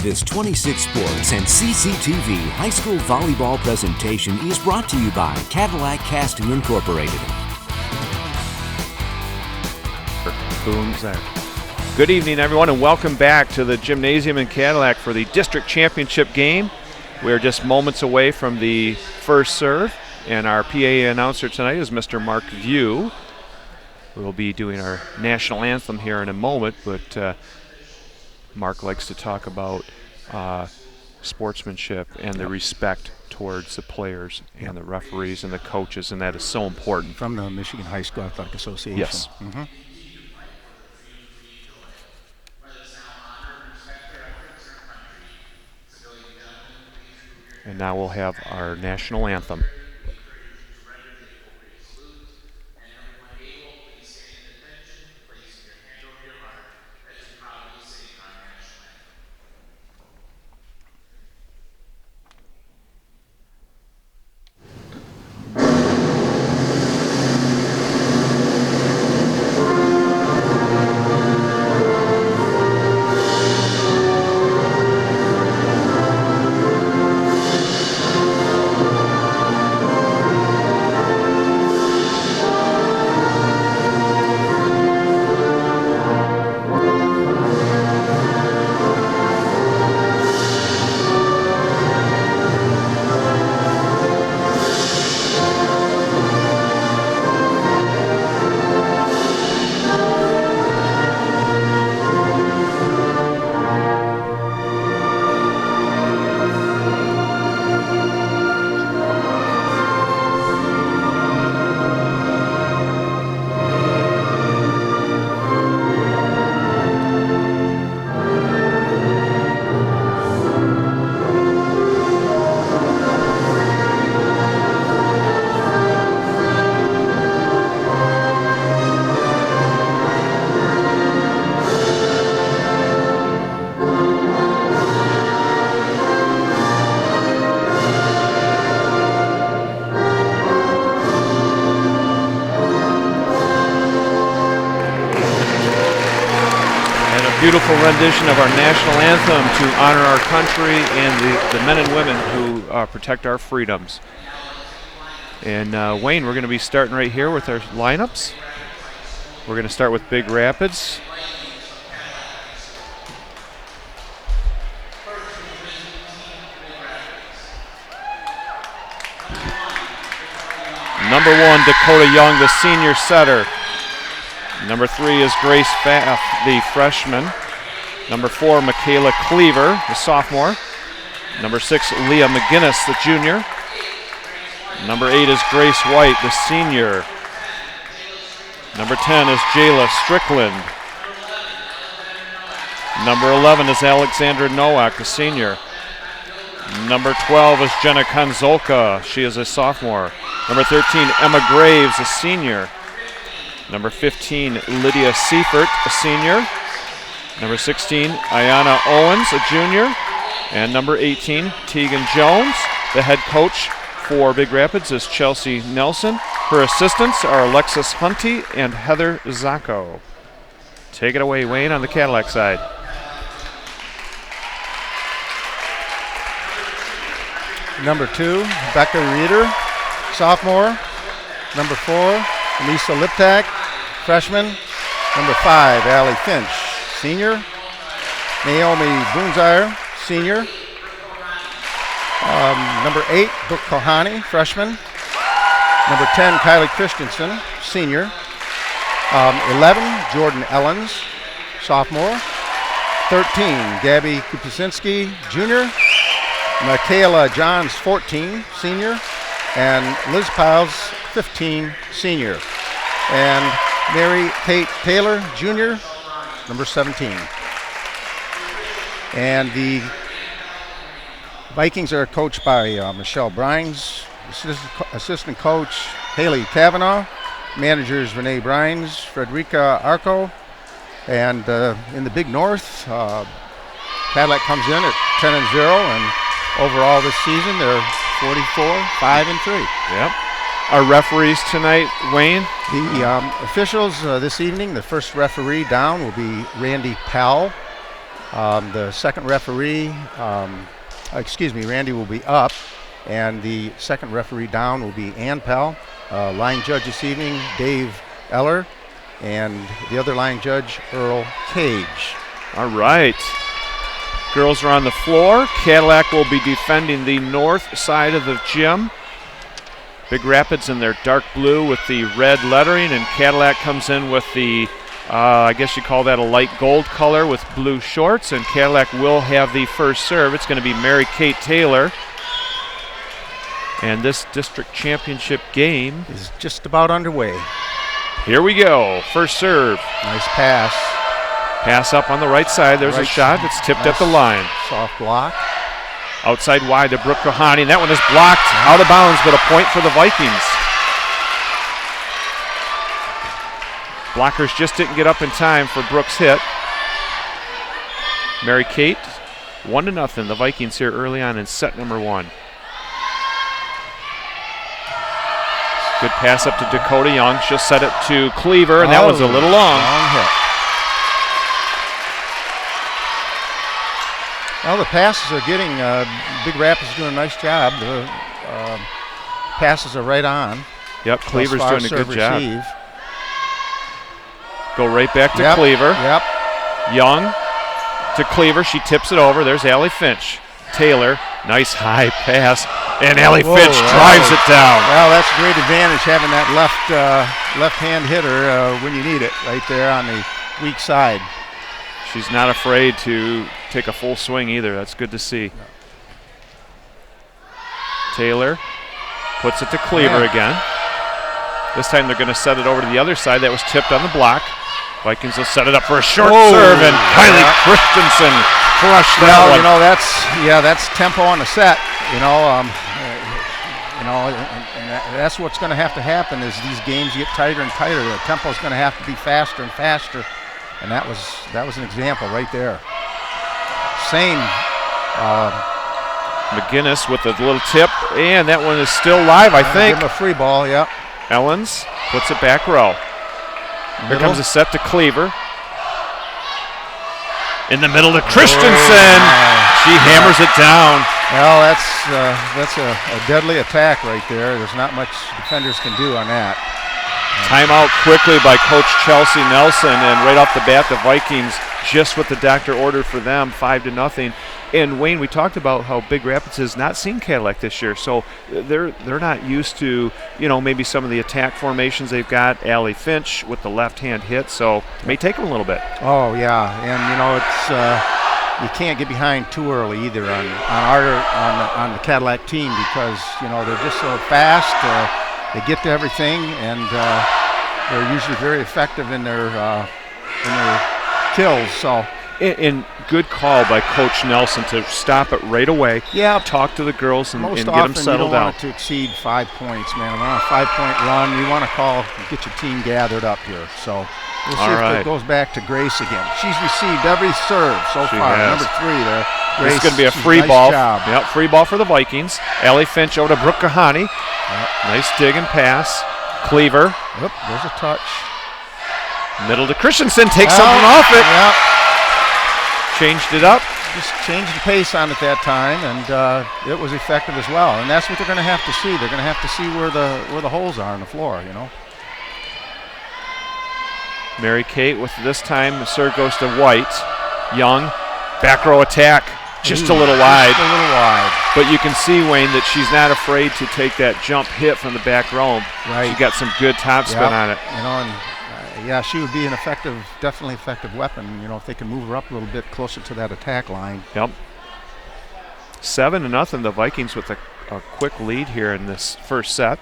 This 26 Sports and CCTV high school volleyball presentation is brought to you by Cadillac Casting Incorporated. Booms there. Good evening, everyone, and welcome back to the gymnasium in Cadillac for the district championship game. We are just moments away from the first serve, and our PA announcer tonight is Mr. Mark View. We'll be doing our national anthem here in a moment, but Mark likes to talk about sportsmanship and the respect towards the players and the referees and the coaches, and that is so important. From the Michigan High School Athletic Association. Yes. Mm-hmm. And now we'll have our national anthem. Beautiful rendition of our national anthem to honor our country and the men and women who protect our freedoms. And Wayne, we're going to be starting right here with our lineups. We're going to start with Big Rapids. Number 1, Dakota Young, the senior setter. Number 3 is Grace Pfaff, the freshman. Number 4, Michaela Cleaver, the sophomore. Number 6, Leah McGinnis, the junior. Number 8 is Grace White, the senior. Number 10 is Jayla Strickland. Number 11 is Alexandra Nowak, the senior. Number 12 is Jenna Konzolka, she is a sophomore. Number 13, Emma Graves, a senior. Number 15, Lydia Seifert, a senior. Number 16, Ayana Owens, a junior. And number 18, Tegan Jones. The head coach for Big Rapids is Chelsea Nelson. Her assistants are Alexis Hunty and Heather Zacco. Take it away, Wayne, on the Cadillac side. Number 2, Becca Reeder, sophomore. Number 4, Lisa Liptak, freshman. Number 5, Allie Finch, senior. Naomi Boonzire, senior. Number 8, Brooke Kohani, freshman. Number 10, Kylie Christensen, senior. 11, Jordan Ellens, sophomore. 13, Gabby Kupisinski, junior. Michaela Johns, 14, senior. And Liz Piles, 15, senior. And Mary Kate Taylor, junior, number 17. And the Vikings are coached by Michelle Brines, assistant coach Haley Kavanaugh, managers Renee Brines, Frederica Arco, and in the Big North, Cadillac comes in at 10-0, and overall this season they're 44, 5-3. Yep. Our referees tonight, Wayne? The officials this evening, the first referee down will be Randy Powell. The second referee, Randy will be up, and the second referee down will be Ann Pell. Line judge this evening, Dave Eller, and the other line judge, Earl Cage. All right. Girls are on the floor. Cadillac will be defending the north side of the gym. Big Rapids in their dark blue with the red lettering, and Cadillac comes in with the, I guess you call that a light gold color with blue shorts, and Cadillac will have the first serve. It's going to be Mary Kate Taylor. And this district championship game is just about underway. Here we go. First serve. Nice pass. Pass up on the right side. There's a shot. It's tipped at the line. Soft block. Outside wide to Brooke Kohani. That one is blocked out of bounds, but a point for the Vikings. Blockers just didn't get up in time for Brooke's hit. Mary Kate, 1-0. The Vikings here early on in set number 1. Good pass up to Dakota Young. She'll set it to Cleaver, and that was a little long. Long hit. Well, the passes are getting, Big Rapids is doing a nice job. The passes are right on. Yep, Cleaver's doing a good job. Receive. Go right back to Cleaver. Yep. Young to Cleaver. She tips it over. There's Allie Finch. Taylor, nice high pass, and Allie Finch drives it down. Well, that's a great advantage having that left-hand hitter when you need it, right there on the weak side. She's not afraid to take a full swing either. That's good to see. No. Taylor puts it to Cleaver again. This time they're going to set it over to the other side. That was tipped on the block. Vikings will set it up for a short serve, and Kylie Christensen crushed that one. You know, that's tempo on the set. And that's what's going to happen as these games get tighter and tighter. The tempo is going to have to be faster and faster, and that was an example right there. Same. McGinnis with a little tip, and that one is still live, I think. Give him a free ball, yep. Ellens puts it back row. Here comes a set to Cleaver. In the middle to Christensen. She hammers it down. Well, that's a deadly attack right there. There's not much defenders can do on that. Timeout quickly by Coach Chelsea Nelson, and right off the bat, the Vikings just what the doctor ordered for them, 5-0. And Wayne, we talked about how Big Rapids has not seen Cadillac this year, so they're not used to, maybe some of the attack formations they've got. Allie Finch with the left-hand hit, so it may take them a little bit. Oh yeah, and it's you can't get behind too early either on the Cadillac team because they're just so fast. They get to everything, and they're usually very effective in their kills. So. And good call by Coach Nelson to stop it right away. Yeah. Talk to the girls and get them settled out. Most often you don't down. want it to exceed 5 points, man. On a 5-point run, you want to get your team gathered up here. So we'll see if it goes back to Grace again. She's received every serve so far. Has. Number 3 there. Grace, this is going to be a free ball. Yep, free ball for the Vikings. Allie Finch over to Brooke Kahani. Yep. Nice dig and pass. Cleaver. Yep, there's a touch. Middle to Christensen. Takes something off it. Yep. Changed it up. Just changed the pace on it that time, and it was effective as well. And that's what they're going to have to see. They're going to have to see where the holes are on the floor, Mary Kate with this time the serve goes to White. Young, back row attack, just a little wide. Just a little wide. But you can see, Wayne, that she's not afraid to take that jump hit from the back row. Right. She got some good top spin on it. Yeah, she would be an definitely effective weapon, if they can move her up a little bit closer to that attack line. Yep. 7-0, the Vikings with a quick lead here in this first set.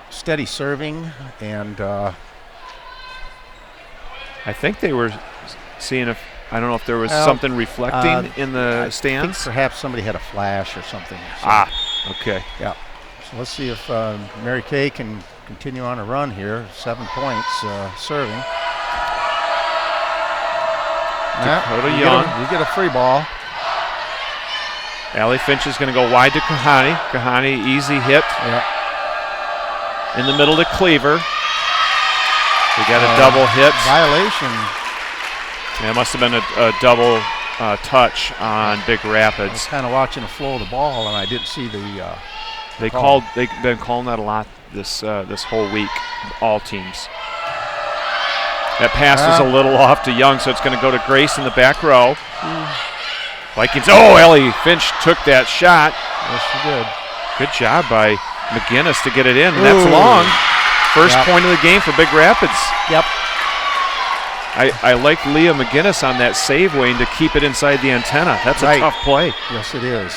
Steady serving, and I think they were seeing I don't know if there was something reflecting in the stands. I think perhaps somebody had a flash or something. So. Okay. Yeah. So let's see if Mary Kay can continue on a run here. 7 points serving. You get a free ball. Allie Finch is going to go wide to Kahani. Kahani, easy hit. Yeah. In the middle to Cleaver. We got a double hit. Violation. Yeah, it must have been a double touch on Big Rapids. I was kind of watching the flow of the ball, and I didn't see the They've been calling that a lot this whole week, all teams. That pass was a little off to Young, so it's going to go to Grace in the back row. Vikings, Ellie Finch took that shot. Yes, she did. Good job by McGinnis to get it in, and that's long. First point of the game for Big Rapids. Yep. I like Leah McGinnis on that save, Wayne, to keep it inside the antenna. That's a tough play. Yes, it is.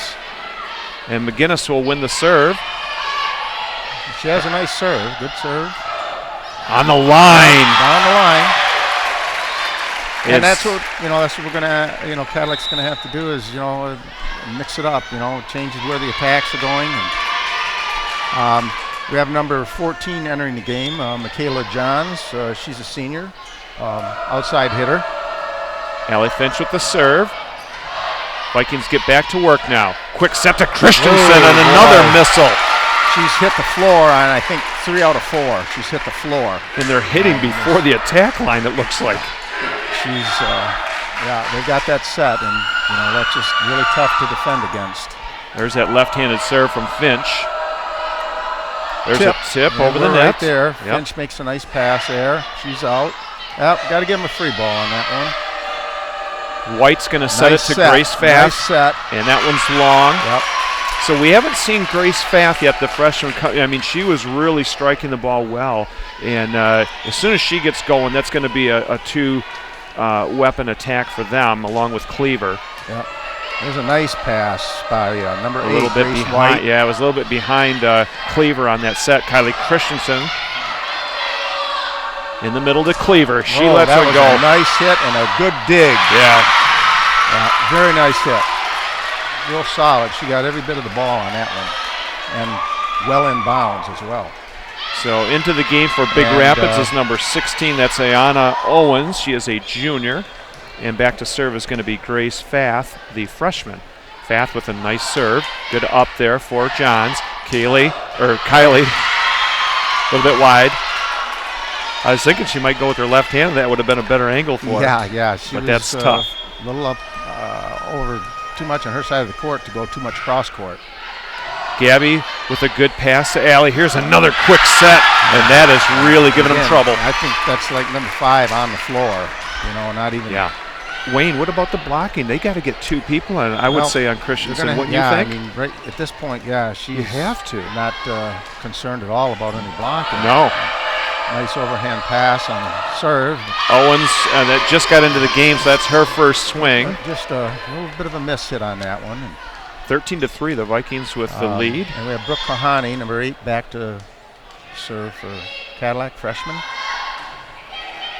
And McGinnis will win the serve. She has a nice serve. Good serve. On the line. Down the line. And that's what we're gonna, Cadillac's gonna have to do is, mix it up. Changes where the attacks are going. And, we have number 14 entering the game, Michaela Johns. She's a senior, outside hitter. Allie Finch with the serve. Vikings get back to work now. Quick set to Christensen and another missile. She's hit the floor on, I think, 3 out of 4. She's hit the floor. And they're hitting before the attack line, it looks like. She's, they got that set, and, that's just really tough to defend against. There's that left-handed serve from Finch. There's a tip over the net. Right there. Finch makes a nice pass there. She's out. Yep, got to give him a free ball on that one. White's going to set it to Grace Fath. Nice set. And that one's long. Yep. So we haven't seen Grace Fath yet, the freshman. I mean, she was really striking the ball well. And as soon as she gets going, that's going to be a two-weapon attack for them, along with Cleaver. Yep. There's a nice pass by number 8, a little bit Grace behind. White. Yeah, it was a little bit behind Cleaver on that set. Kylie Christensen in the middle to Cleaver. She lets that her was go. A nice hit and a good dig. Yeah. Very nice hit. Real solid. She got every bit of the ball on that one, and well in bounds as well. So into the game for Big Rapids is number 16. That's Ayana Owens. She is a junior. And back to serve is going to be Grace Fath, the freshman. Fath with a nice serve. Good up there for Johns. Kylie, a little bit wide. I was thinking she might go with her left hand. That would have been a better angle for her. Yeah. But that's tough. A little up over too much on her side of the court to go too much cross court. Gabby with a good pass to Allie. Here's another quick set, and that is really giving them trouble. I think that's like number 5 on the floor. Not even. Yeah. Wayne, what about the blocking? They got to get 2 people on. I would say on Christensen. What do you think? I mean, right at this point, you have to. Not concerned at all about any blocking. No. Nice overhand pass on the serve. Owens that just got into the game, so that's her first swing. Just a little bit of a miss hit on that one. 13-3, the Vikings with the lead. And we have Brooke Kahani, number 8, back to serve for Cadillac, freshman.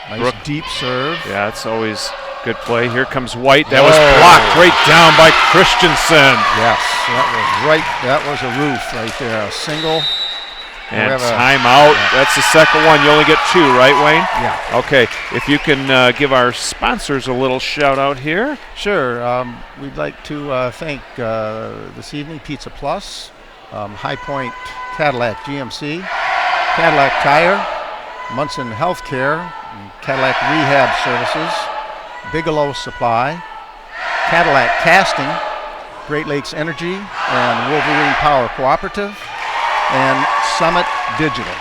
Nice deep serve. Yeah, it's always good play. Here comes White. That was blocked right down by Christensen. Yes, that was a roof right there. A single. And timeout. That's the second one. You only get 2, right, Wayne? Yeah. Okay. If you can give our sponsors a little shout out here. Sure. We'd like to thank this evening Pizza Plus, High Point Cadillac GMC, Cadillac Tire, Munson Healthcare, Cadillac Rehab Services, Bigelow Supply, Cadillac Casting, Great Lakes Energy, and Wolverine Power Cooperative, and Summit Digital.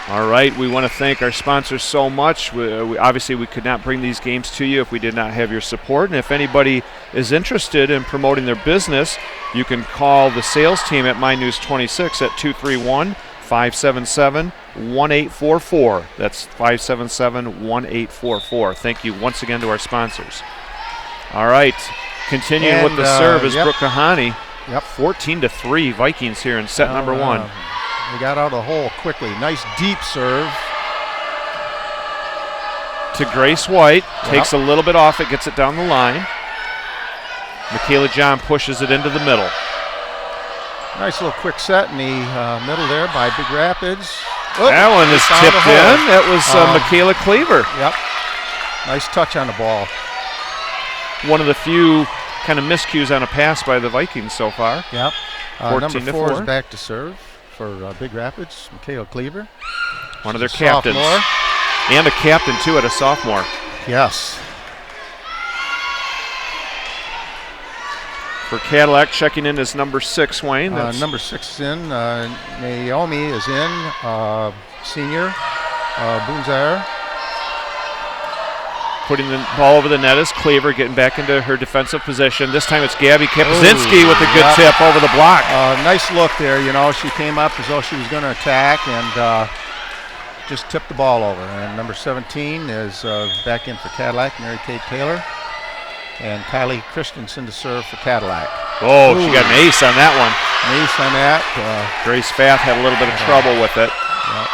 All right, we want to thank our sponsors so much. Obviously, we could not bring these games to you if we did not have your support. And if anybody is interested in promoting their business, you can call the sales team at My News 26 at 231-577-1844. That's 577-1844. Thank you once again to our sponsors. All right, continuing with the serve is Brooke Kahani. 14-3 Vikings here in set number 1. They got out of the hole quickly. Nice deep serve. To Grace White. Takes a little bit off it, gets it down the line. Michaela John pushes it into the middle. Nice little quick set in the middle there by Big Rapids. That one is tipped in. That was Michaela Cleaver. Yep. Nice touch on the ball. One of the few kind of miscues on a pass by the Vikings so far. Yep. Number 4 is 4. back to serve for Big Rapids, Michaela Cleaver. One of their captains. Sophomore. And a captain, too, at a sophomore. Yes. For Cadillac, checking in is number 6, Wayne. Number 6 is in. Naomi is in. Senior. Boonzair. Putting the ball over the net is Cleaver, getting back into her defensive position. This time it's Gabby Kapczynski with a good tip over the block. Nice look there. You know, she came up as though she was going to attack and just tipped the ball over. And number 17 is back in for Cadillac, Mary Kate Taylor. And Kylie Christensen to serve for Cadillac. Oh, she got an ace on that one. An ace on that. Grace Fath had a little bit of trouble with it. Yep.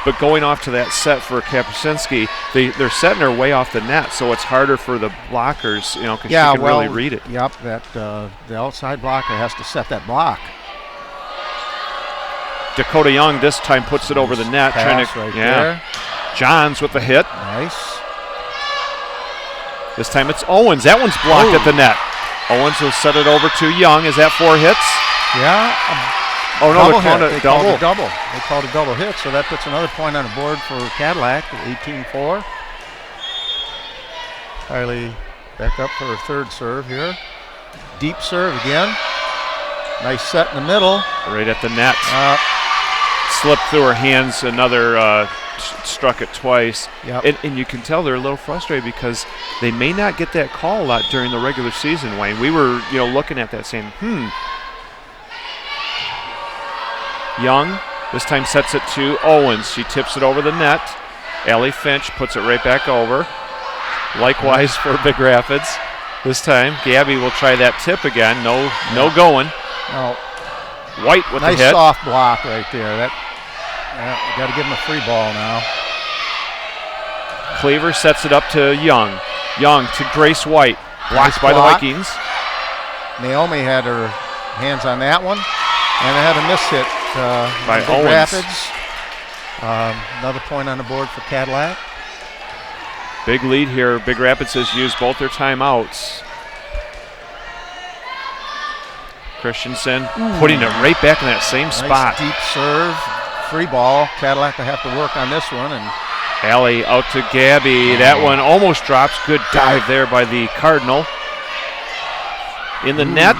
But going off to that set for Kapczynski, they're setting her way off the net, so it's harder for the blockers, you know, because she can really read it. Yep, the outside blocker has to set that block. Dakota Young this time puts it over the net. There. Johns with the hit. Nice. This time it's Owens. That one's blocked at the net. Owens will set it over to Young. Is that 4 hits? Yeah. Oh, no, They called double. a double. They called a double hit, so that puts another point on the board for Cadillac, 18-4. Kylie back up for her third serve here. Deep serve again. Nice set in the middle. Right at the net. Slipped through her hands. Another struck it twice. Yep. And you can tell they're a little frustrated because they may not get that call a lot during the regular season, Wayne. We were, looking at that saying, Young this time sets it to Owens. She tips it over the net. Allie Finch puts it right back over. Likewise for Big Rapids. This time Gabby will try that tip again. No going. No. White with the hit. Nice soft block right there. Got to give him a free ball now. Cleaver sets it up to Young. Young to Grace White. Blocked by the Vikings. Naomi had her hands on that one. And they had a miss hit by Big Owens. Rapids. Another point on the board for Cadillac. Big lead here. Big Rapids has used both their timeouts. Christensen putting it right back in that same spot. Nice deep serve. Free ball. Cadillac will have to work on this one. And Allie out to Gabby. That one almost drops. Good dive there by the Cardinal. In the net.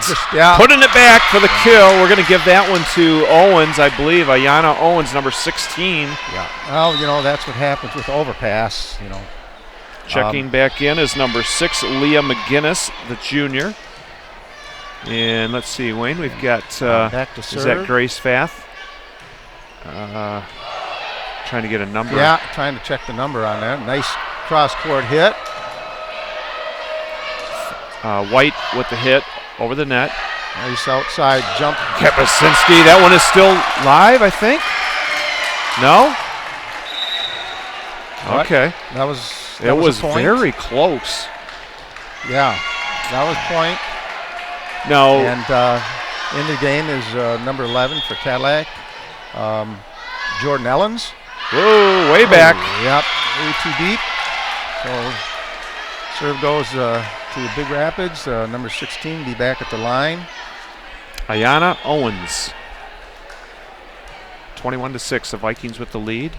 Putting it back for the kill. We're going to give that one to Owens, I believe. Ayana Owens, number 16. Yeah. Well, that's what happens with overpass, Checking back in is number 6, Leah McGinnis, the junior. And let's see, Wayne, we've got, back to serve. Is that Grace Fath? Trying to get a number. Yeah, trying to check the number on that. Nice cross-court hit. White with the hit over the net. Nice outside jump. Kapczynski, that one is still live, I think. No? What? Okay. That was very close. Yeah, that was point. No. And in the game is number 11 for Cadillac, Jordan Ellens. Whoa, way back. Yep, way too deep. So serve goes to Big Rapids. Number 16 be back at the line. Ayana Owens. 21-6, the Vikings with the lead.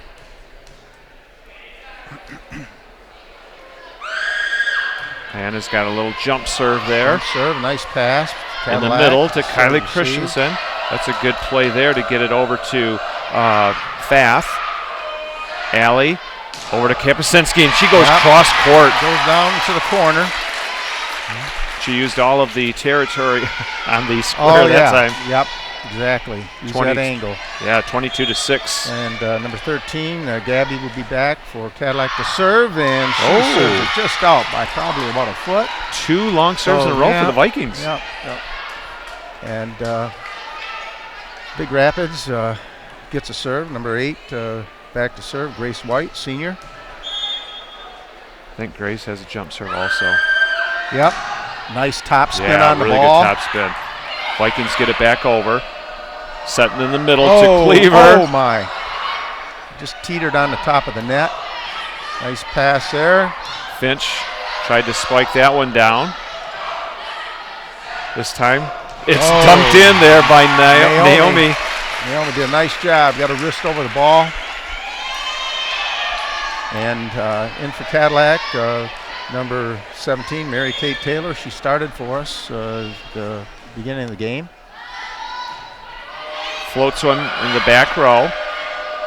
Ayana's got a little jump serve there. Jump serve, nice pass. In the middle to Kylie Christensen. That's a good play there to get it over to Fath. Allie over to Kapczynski, and she goes cross court. Goes down to the corner. She used all of the territory on the square that time. Yep, exactly. Use that angle. Yeah, 22-6. And number 13, Gabby will be back for Cadillac to serve, and she serves it just out by probably about a foot. 2 long serves in a row for the Vikings. Yep. And Big Rapids gets a serve. Number 8 back to serve, Grace White, senior. I think Grace has a jump serve also. Yep. Nice top spin on the really ball. Good top spin. Vikings get it back over. Setting in the middle to Cleaver. Oh, my. Just teetered on the top of the net. Nice pass there. Finch tried to spike that one down. This time it's dumped in there by Naomi. Naomi did a nice job. Got a wrist over the ball. And in for Cadillac, Number 17, Mary Kate Taylor. She started for us at the beginning of the game. Floats one in the back row.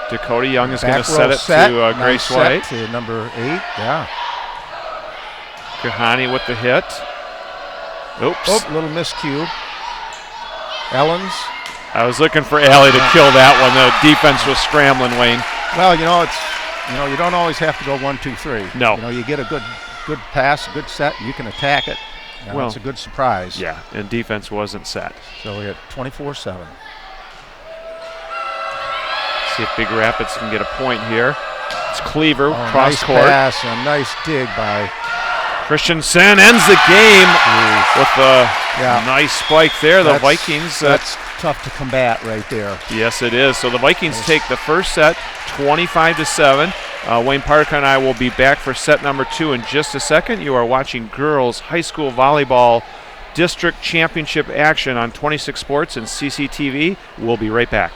Dakota Young is going to set it to Grace White. To number 8, yeah. Kahani with the hit. Oops. Oh, little miscue. Ellens. I was looking for Allie to kill that one. The defense was scrambling, Wayne. Well, you don't always have to go 1, 2, 3. No. You get a good pass, good set, and you can attack it. Well, it's a good surprise. Yeah, and defense wasn't set. So we had 24-7. See if Big Rapids can get a point here. It's Cleaver, cross nice court. Pass, a nice dig by Christensen ends the game with a nice spike there. The Vikings. That's tough to combat right there. Yes, it is. So the Vikings take the first set, 25-7. Wayne Parker and I will be back for set number 2 in just a second. You are watching girls high school volleyball district championship action on 26 Sports and CCTV. We'll be right back.